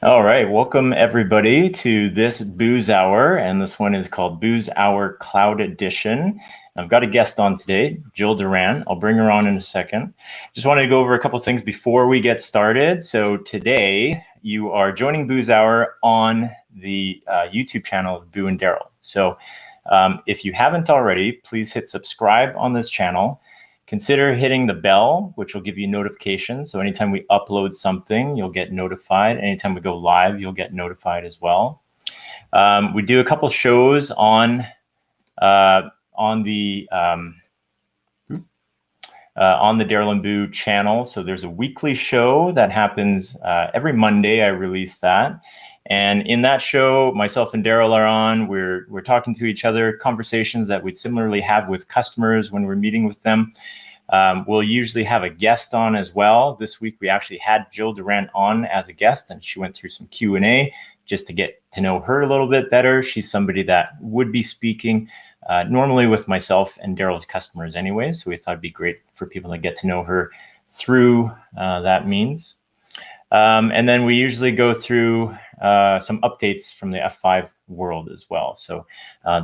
All right, welcome everybody to this Booze Hour, and this one is called Booze Hour Cloud Edition. I've got a guest on today, Jill Durand. I'll bring her on in a second. Just wanted to go over a couple things before we get started. So today you are joining Booze Hour on the YouTube channel of Boo and Daryl. So if you haven't already, please hit subscribe on this channel. Consider hitting the bell, which will give you notifications. So anytime we upload something, you'll get notified. Anytime we go live, you'll get notified as well. We do a couple shows on the Daryl and Boo channel. So there's a weekly show that happens every Monday. I release that. And in that show, myself and Daryl are on. We're talking to each other, conversations that we'd similarly have with customers when we're meeting with them. We'll usually have a guest on as well. This week, we actually had Jill Durand on as a guest, and she went through some Q&A just to get to know her a little bit better. She's somebody that would be speaking normally with myself and Daryl's customers anyway, so we thought it'd be great for people to get to know her through that means. And then we usually go through some updates from the F5 world as well. So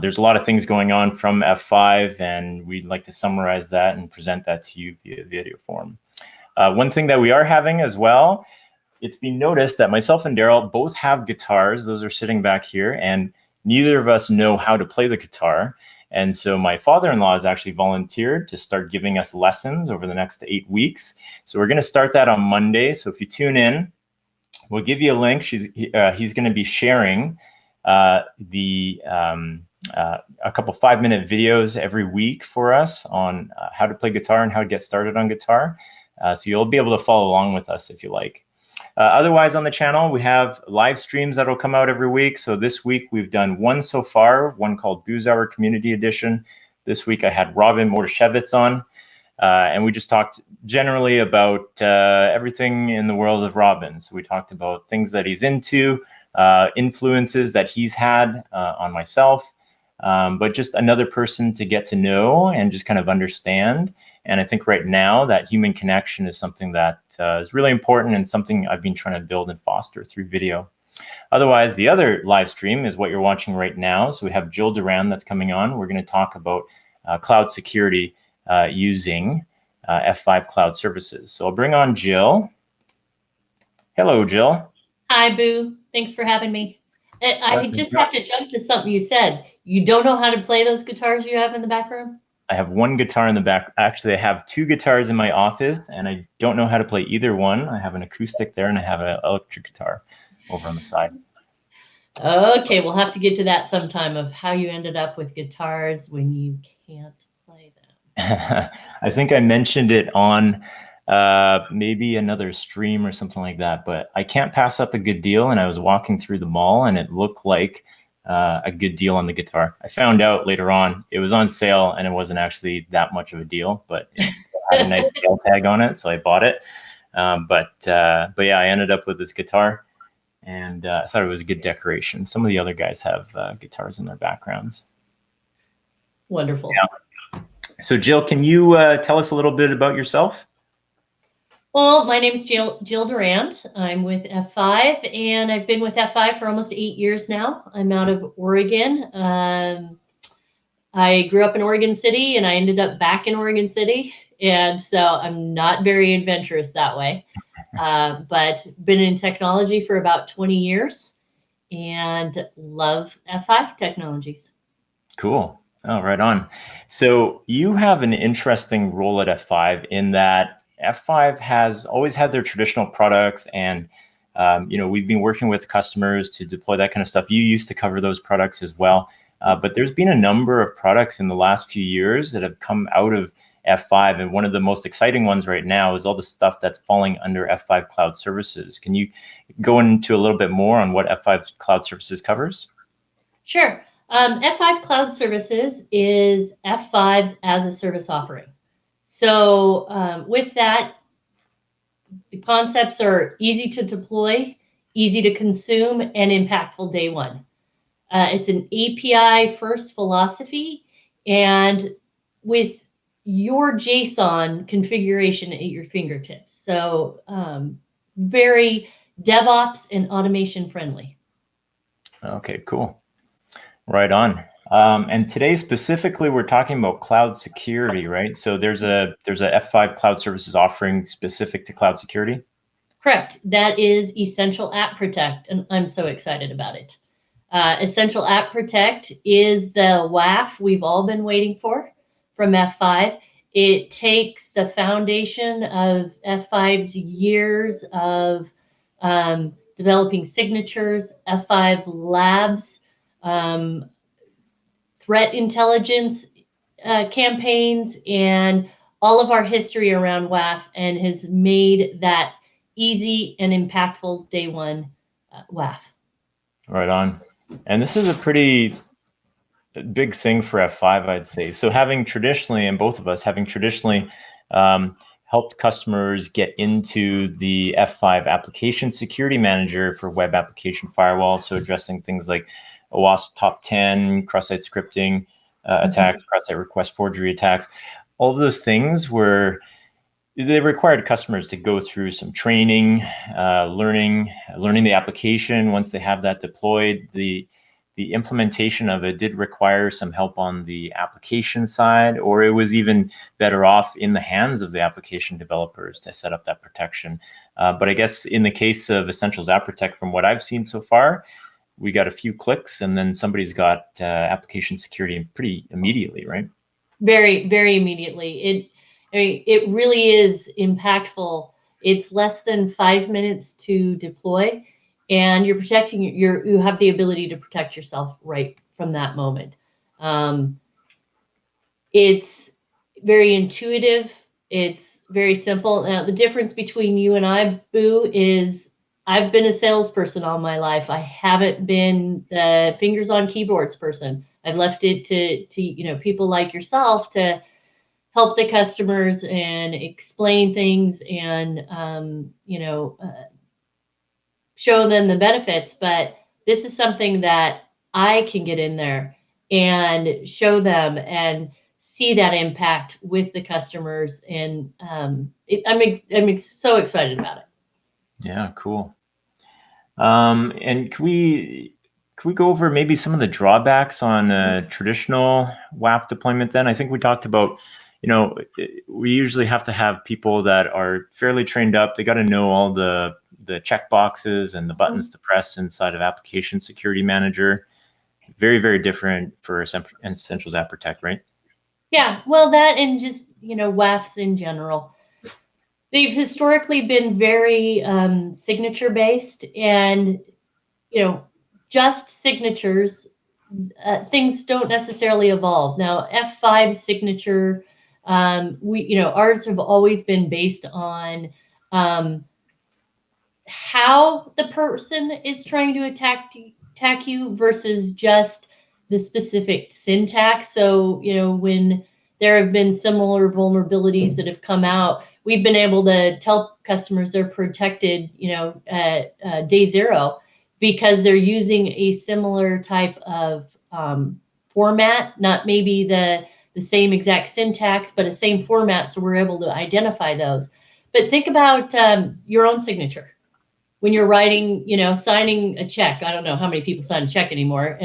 there's a lot of things going on from F5, and we'd like to summarize that and present that to you via video form. One thing that we are having as well, it's been noticed that myself and Daryl both have guitars. Those are sitting back here, and neither of us know how to play the guitar. And so my father-in-law has actually volunteered to start giving us lessons over the next 8 weeks. So we're going to start that on Monday. So if you tune in, we'll give you a link. He's going to be sharing a couple 5-minute videos every week for us on how to play guitar and how to get started on guitar. So you'll be able to follow along with us if you like. Otherwise, on the channel, we have live streams that'll come out every week. So this week, we've done one so far, one called Booze Hour Community Edition. This week, I had Robin Mordashevitz on, and we just talked generally about everything in the world of Robin. So we talked about things that he's into, influences that he's had on myself, but just another person to get to know and just kind of understand. And I think right now that human connection is something that is really important and something I've been trying to build and foster through video. Otherwise, the other live stream is what you're watching right now. So we have Jill Durand that's coming on. We're going to talk about cloud security using F5 cloud services. So I'll bring on Jill. Hello, Jill. Hi, Boo. Thanks for having me. I just have to jump to something you said. You don't know how to play those guitars you have in the back room? I have one guitar in the back. Actually, I have 2 guitars in my office, and I don't know how to play either one. I have an acoustic there, and I have an electric guitar over on the side. Okay, we'll have to get to that sometime of how you ended up with guitars when you can't play them. I think I mentioned it on maybe another stream or something like that, but I can't pass up a good deal, and I was walking through the mall, and it looked like a good deal on the guitar. I found out later on it was on sale, and it wasn't actually that much of a deal, but it had a nice sale tag on it, so I bought it. But yeah, I ended up with this guitar, and I thought it was a good decoration. Some of the other guys have guitars in their backgrounds. Wonderful. Yeah. So Jill, can you tell us a little bit about yourself? Well, my name is Jill Durand. I'm with F5, and I've been with F5 for almost 8 years now. I'm out of Oregon. I grew up in Oregon City, and I ended up back in Oregon City, and so I'm not very adventurous that way. But been in technology for about 20 years, and love F5 technologies. Cool. Oh, right on. So you have an interesting role at F5 in that F5 has always had their traditional products, and we've been working with customers to deploy that kind of stuff. You used to cover those products as well, but there's been a number of products in the last few years that have come out of F5, and one of the most exciting ones right now is all the stuff that's falling under F5 Cloud Services. Can you go into a little bit more on what F5 Cloud Services covers? Sure. F5 Cloud Services is F5's as a service offering. So with that, the concepts are easy to deploy, easy to consume, and impactful day one. It's an API first philosophy, and with your JSON configuration at your fingertips. So very DevOps and automation friendly. Okay, cool. Right on. And today specifically, we're talking about cloud security, right? So there's a F5 cloud services offering specific to cloud security. Correct. That is Essential App Protect, and I'm so excited about it. Essential App Protect is the WAF we've all been waiting for from F5. It takes the foundation of F5's years of developing signatures, F5 Labs, threat intelligence campaigns, and all of our history around WAF, and has made that easy and impactful day one WAF. Right on. And this is a pretty big thing for F5, I'd say. So having traditionally, and both of us having traditionally helped customers get into the F5 application security manager for web application firewall. So addressing things like OWASP top 10, cross-site scripting attacks, cross-site request forgery attacks. All of those things they required customers to go through some training, learning the application. Once they have that deployed, the implementation of it did require some help on the application side, or it was even better off in the hands of the application developers to set up that protection. But I guess in the case of Essentials App Protect, from what I've seen so far, we got a few clicks and then somebody's got application security pretty immediately, right? Very, very immediately. It really is impactful. It's less than 5 minutes to deploy, and you're protecting you have the ability to protect yourself right from that moment. It's very intuitive. It's very simple. Now, the difference between you and I, Boo, is I've been a salesperson all my life. I haven't been the fingers on keyboards person. I've left it to people like yourself to help the customers and explain things and show them the benefits. But this is something that I can get in there and show them and see that impact with the customers. And I'm so excited about it. Yeah, cool. And can we go over maybe some of the drawbacks on traditional WAF deployment then? I think we talked about, we usually have to have people that are fairly trained up. They got to know all the check boxes and the buttons to press inside of Application Security Manager. Very, very different for Essentials App Protect, right? Yeah, well, that and just, WAFs in general. They've historically been very signature based, and just signatures. Things don't necessarily evolve. Now, F5 signature, ours have always been based on how the person is trying to attack you versus just the specific syntax. So, when there have been similar vulnerabilities that have come out, we've been able to tell customers they're protected, at day zero, because they're using a similar type of format, not maybe the same exact syntax, but a same format. So we're able to identify those. But think about your own signature. When you're writing, signing a check. I don't know how many people sign a check anymore,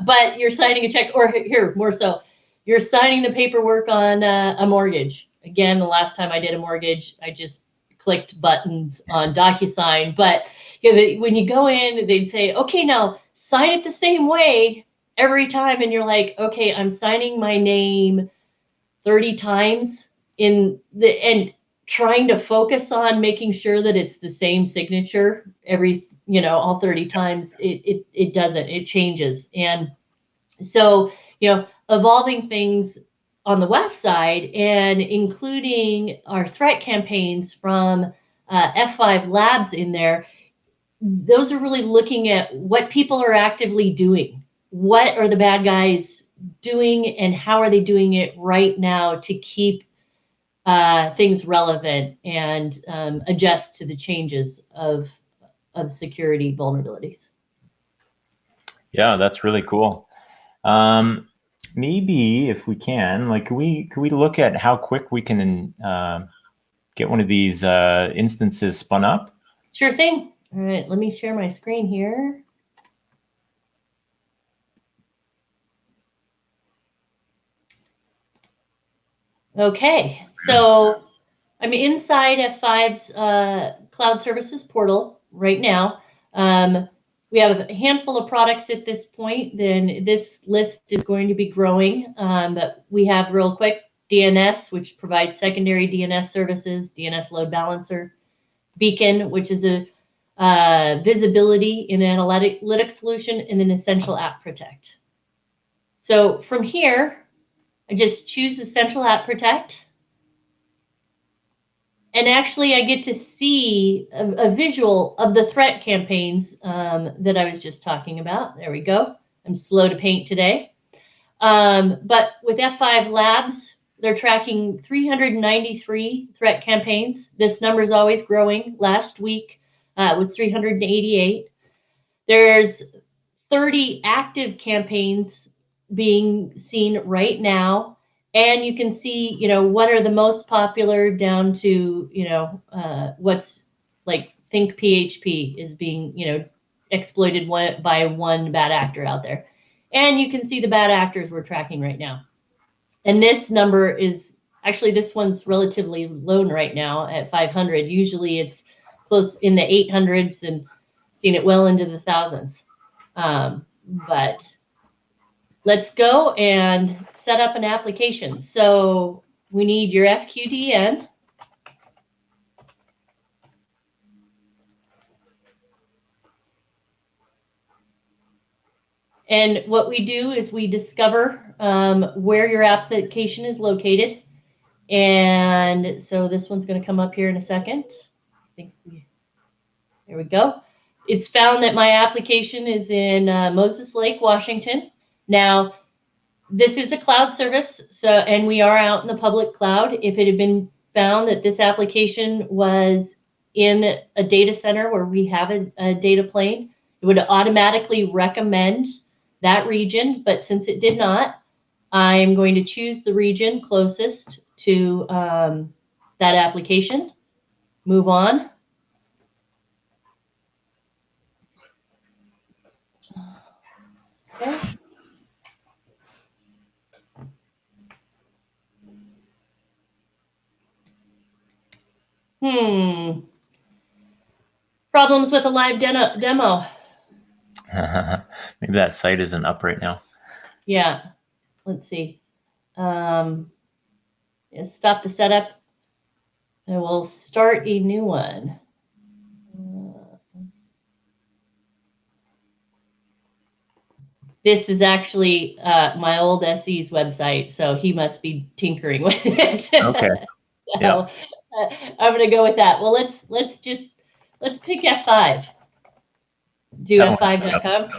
but you're signing a check, or here, more so, you're signing the paperwork on a mortgage. Again, the last time I did a mortgage, I just clicked buttons on DocuSign. But when you go in, they'd say, okay, now sign it the same way every time. And you're like, okay, I'm signing my name 30 times and trying to focus on making sure that it's the same signature all 30 times. It doesn't, it changes. And so, evolving things on the WAF side and including our threat campaigns from F5 Labs in there, those are really looking at what people are actively doing. What are the bad guys doing, and how are they doing it right now to keep things relevant and adjust to the changes of security vulnerabilities. Yeah, that's really cool. Maybe if we can, can we look at how quick we can get one of these instances spun up? Sure thing. All right, let me share my screen here. Okay, so I'm inside F5's Cloud Services portal right now. We have a handful of products at this point. Then this list is going to be growing. But we have real quick DNS, which provides secondary DNS services, DNS load balancer, Beacon, which is a visibility and analytic solution, and then Essential App Protect. So from here, I just choose Essential App Protect. And actually, I get to see a visual of the threat campaigns that I was just talking about. There we go. I'm slow to paint today. But with F5 Labs, they're tracking 393 threat campaigns. This number is always growing. Last week was 388. There's 30 active campaigns being seen right now. And you can see, what are the most popular down to, what's like think PHP is being, exploited by one bad actor out there. And you can see the bad actors we're tracking right now. And this number is actually, this one's relatively low right now at 500. Usually it's close in the 800s and seen it well into the thousands. But let's go and set up an application. So we need your FQDN. And what we do is we discover where your application is located. And so this one's going to come up here in a second. There we go. It's found that my application is in Moses Lake, Washington. Now, this is a cloud service, and we are out in the public cloud. If it had been found that this application was in a data center where we have a data plane, it would automatically recommend that region. But since it did not, I am going to choose the region closest to that application. Move on. Okay. Problems with a live demo. Maybe that site isn't up right now. Yeah. Let's see. Stop the setup. And we'll start a new one. This is actually my old SE's website, so he must be tinkering with it. Okay. So, yeah. I'm going to go with that. Well, let's pick F5. Do F5.com.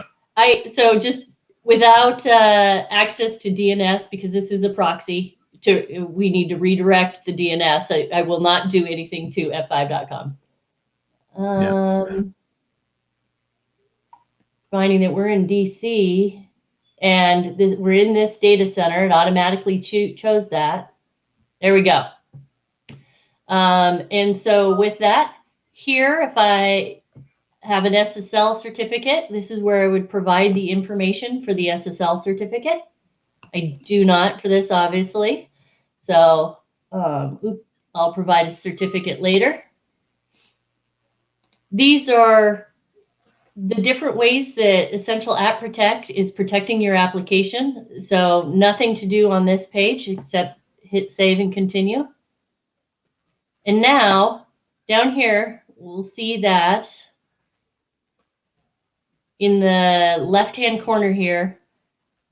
So just without access to DNS, because this is a proxy, we need to redirect the DNS. I will not do anything to F5.com. Finding that we're in DC and we're in this data center, it automatically chose that. There we go. And so with that, here, if I have an SSL certificate, this is where I would provide the information for the SSL certificate. I do not for this, obviously. So I'll provide a certificate later. These are the different ways that Essential App Protect is protecting your application. So nothing to do on this page except hit save and continue. And now down here, we'll see that in the left-hand corner here,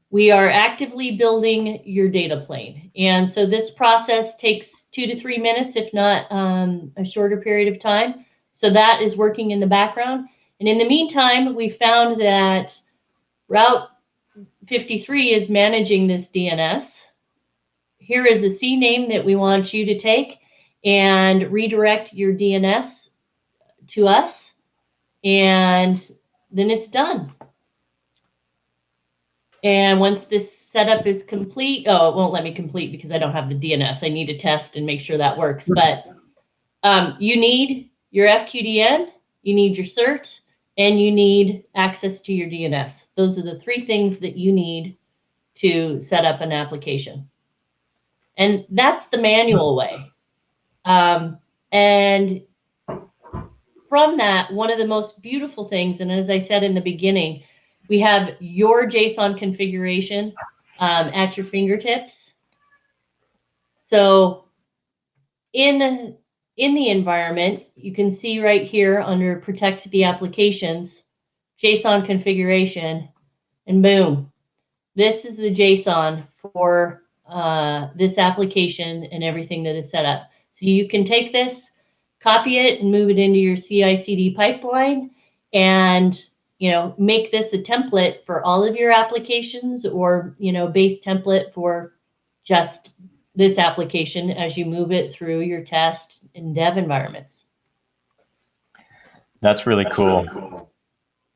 we are actively building your data plane. And so this process takes 2 to 3 minutes, if not a shorter period of time. So that is working in the background. And in the meantime, we found that Route 53 is managing this DNS. Here is a CNAME that we want you to take and redirect your DNS to us. And then it's done. And once this setup is complete, it won't let me complete because I don't have the DNS. I need to test and make sure that works. But you need your FQDN. you need your cert, and you need access to your DNS. Those are the 3 things that you need to set up an application. And that's the manual way. And from that, one of the most beautiful things, and as I said in the beginning, we have your JSON configuration at your fingertips. So in the environment, you can see right here under protect the applications, JSON configuration, and boom, this is the JSON for this application and everything that is set up. So you can take this, copy it, and move it into your CI/CD pipeline, and make this a template for all of your applications, or base template for just this application as you move it through your test and dev environments. That's really cool.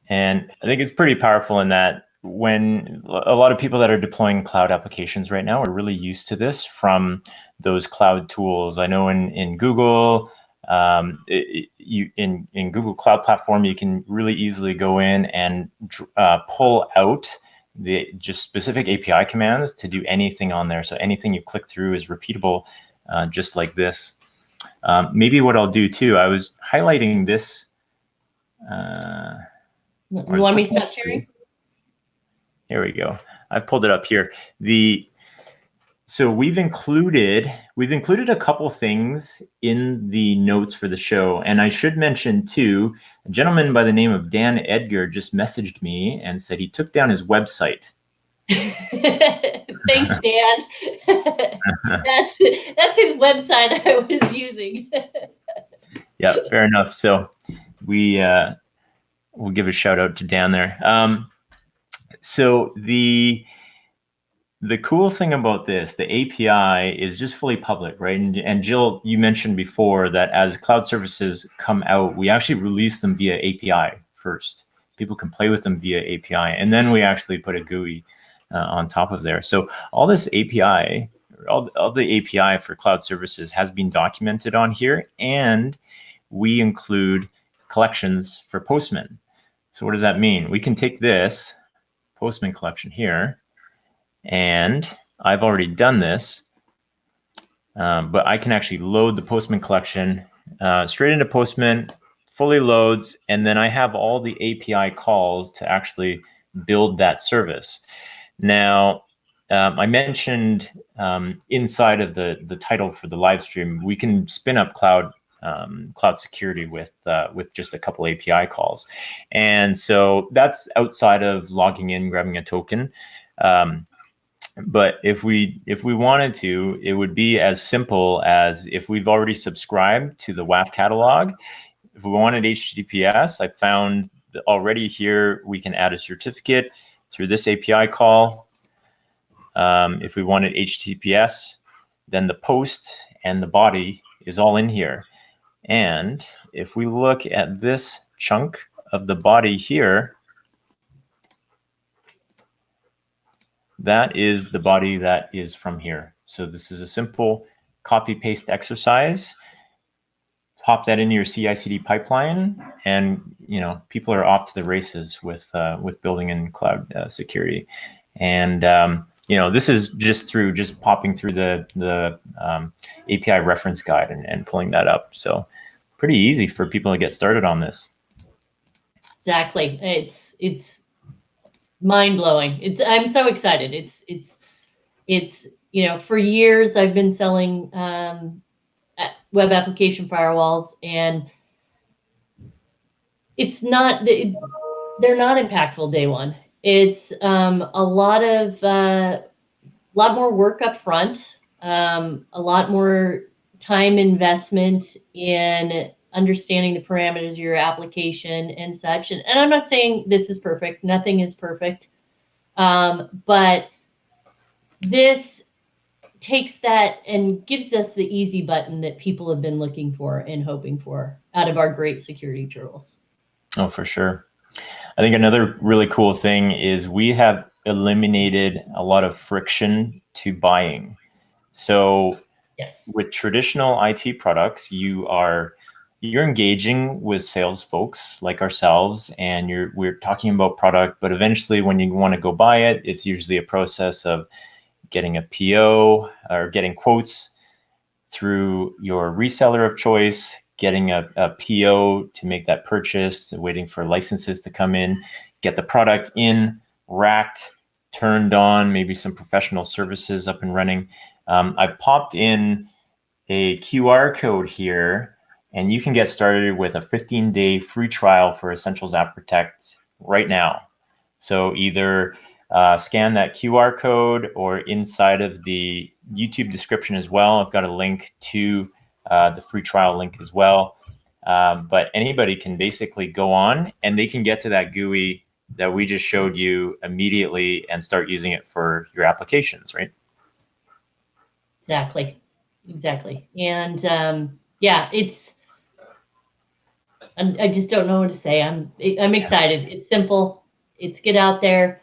And I think it's pretty powerful in that when a lot of people that are deploying cloud applications right now are really used to this from those cloud tools. I know in Google, in Google Cloud Platform, you can really easily go in and pull out the just specific API commands to do anything on there. So anything you click through is repeatable, just like this. Maybe what I'll do too, I was highlighting this. You want me to stop sharing? Here we go. I've pulled it up here. So we've included a couple things in the notes for the show, and I should mention too, a gentleman by the name of Dan Edgar just messaged me and said he took down his website. Thanks, Dan. That's his website I was using. Yeah, fair enough. So we'll give a shout out to Dan there. So the cool thing about this, the API is just fully public, right? And Jill, you mentioned before that as cloud services come out, we actually release them via API first. People can play with them via API, and then we actually put a GUI on top of there. So all this API, all the API for cloud services has been documented on here, and we include collections for Postman. So what does that mean? We can take this Postman collection here, and I've already done this, but I can actually load the Postman collection straight into Postman, fully loads, and then I have all the API calls to actually build that service. Now, I mentioned inside of the title for the live stream, we can spin up cloud security with just a couple API calls, and so that's outside of logging in, grabbing a token. But if we wanted to, it would be as simple as if we've already subscribed to the WAF catalog. If we wanted HTTPS, I found already here we can add a certificate through this API call. If we wanted HTTPS, then the post and the body is all in here. And if we look at this chunk of the body here, that is the body that is from here. So this is a simple copy paste exercise. Pop that into your CI/CD pipeline, and people are off to the races with building in cloud security. And this is just popping through the API reference guide and pulling that up. So pretty easy for people to get started on this. Exactly. It's mind-blowing. I'm so excited. It's for years I've been selling web application firewalls, and they're not impactful day one. It's a lot more work up front, a lot more time investment in understanding the parameters of your application and such. And I'm not saying this is perfect. Nothing is perfect. But this takes that and gives us the easy button that people have been looking for and hoping for out of our great security tools. Oh, for sure. I think another really cool thing is we have eliminated a lot of friction to buying. So yes, with traditional IT products, you are you're engaging with sales folks like ourselves, and we're talking about product, but eventually when you want to go buy it, it's usually a process of getting a PO or getting quotes through your reseller of choice, getting a PO to make that purchase, waiting for licenses to come in, get the product in, racked, turned on, maybe some professional services up and running. I've popped in a QR code here, and you can get started with a 15-day free trial for Essentials App Protect right now. So either scan that QR code, or inside of the YouTube description as well, I've got a link to the free trial link as well. But anybody can basically go on and they can get to that GUI that we just showed you immediately and start using it for your applications, right? Exactly. And yeah, I just don't know what to say. I'm excited. It's simple. It's get out there,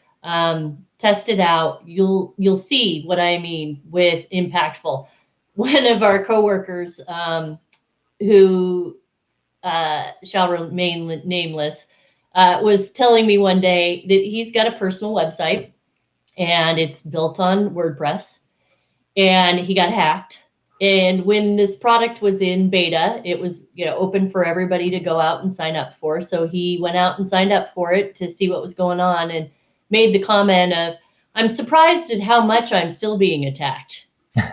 test it out. You'll see what I mean with impactful. One of our coworkers, who shall remain nameless, was telling me one day that he's got a personal website and it's built on WordPress, and he got hacked. And when this product was in beta, it was, open for everybody to go out and sign up for. So he went out and signed up for it to see what was going on, and made the comment of, "I'm surprised at how much I'm still being attacked."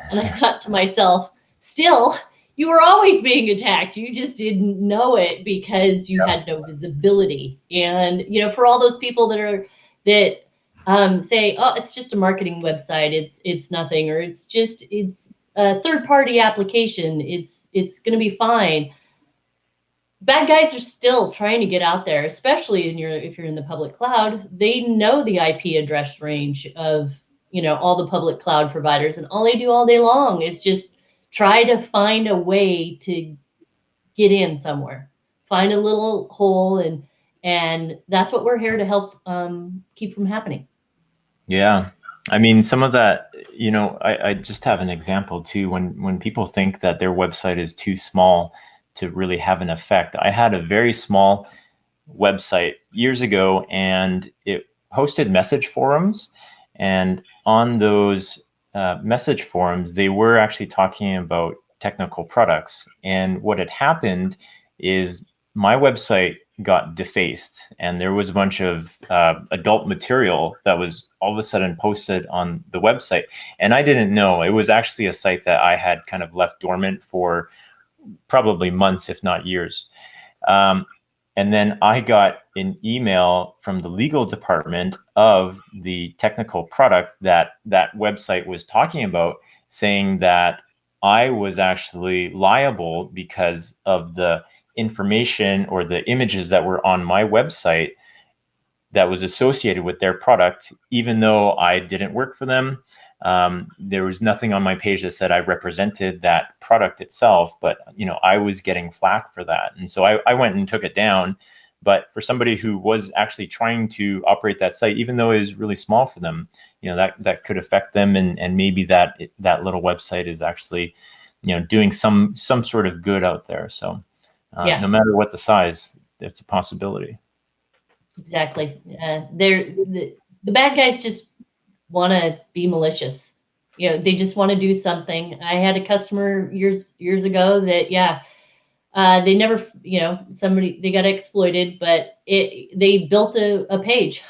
And I thought to myself, still, you were always being attacked. You just didn't know it because you had no visibility. And, for all those people that say, "Oh, it's just a marketing website. It's nothing," or it's a third-party application. It's going to be fine. Bad guys are still trying to get out there, especially if you're in the public cloud. They know the IP address range of, all the public cloud providers, and all they do all day long is just try to find a way to get in somewhere, find a little hole, and that's what we're here to help keep from happening. Yeah. I mean, some of that, I just have an example too. When people think that their website is too small to really have an effect, I had a very small website years ago, and it hosted message forums. And on those message forums, they were actually talking about technical products. And what had happened is my website got defaced, and there was a bunch of adult material that was all of a sudden posted on the website. And I didn't know. It was actually a site that I had kind of left dormant for probably months, if not years. And then I got an email from the legal department of the technical product that website was talking about, saying that I was actually liable because of the information or the images that were on my website that was associated with their product, even though I didn't work for them. There was nothing on my page that said I represented that product itself, but I was getting flack for that. And so I went and took it down. But for somebody who was actually trying to operate that site, even though it was really small for them, that could affect them. And maybe that little website is actually, doing some sort of good out there. So no matter what the size, it's a possibility. Exactly. The bad guys just want to be malicious. They just want to do something. I had a customer years ago that, they never, they got exploited, but they built a page.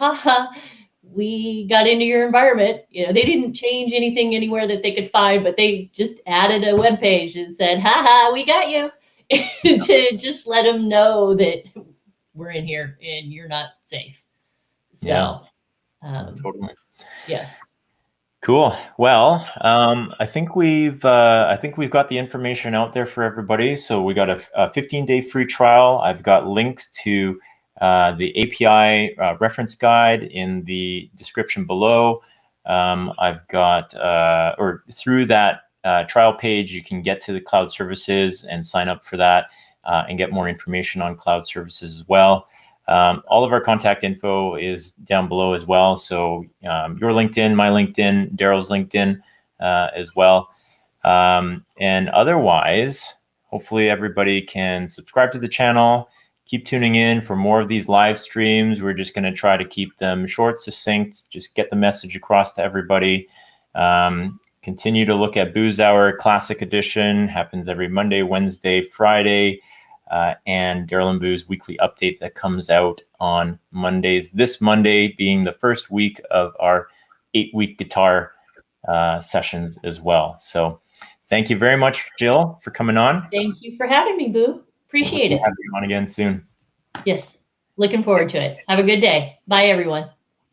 We got into your environment. They didn't change anything anywhere that they could find, but they just added a web page and said, we got you, to just let them know that we're in here and you're not safe. So, totally. Yes. Cool. Well, I think we've got the information out there for everybody. So we got a 15-day free trial. I've got links to the API reference guide in the description below. I've got, or through that trial page, you can get to the cloud services and sign up for that and get more information on cloud services as well. All of our contact info is down below as well. So your LinkedIn, my LinkedIn, Daryl's LinkedIn as well. And otherwise, hopefully everybody can subscribe to the channel. Keep tuning in for more of these live streams. We're just going to try to keep them short, succinct, just get the message across to everybody. Continue to look at Booze Hour Classic Edition, happens every Monday, Wednesday, Friday, and Daryl and Boo's weekly update that comes out on Mondays. This Monday being the first week of our 8-week guitar sessions as well. So thank you very much, Jill, for coming on. Thank you for having me, Boo. Appreciate it. We'll have you on again soon. Yes, looking forward to it. Have a good day. Bye, everyone.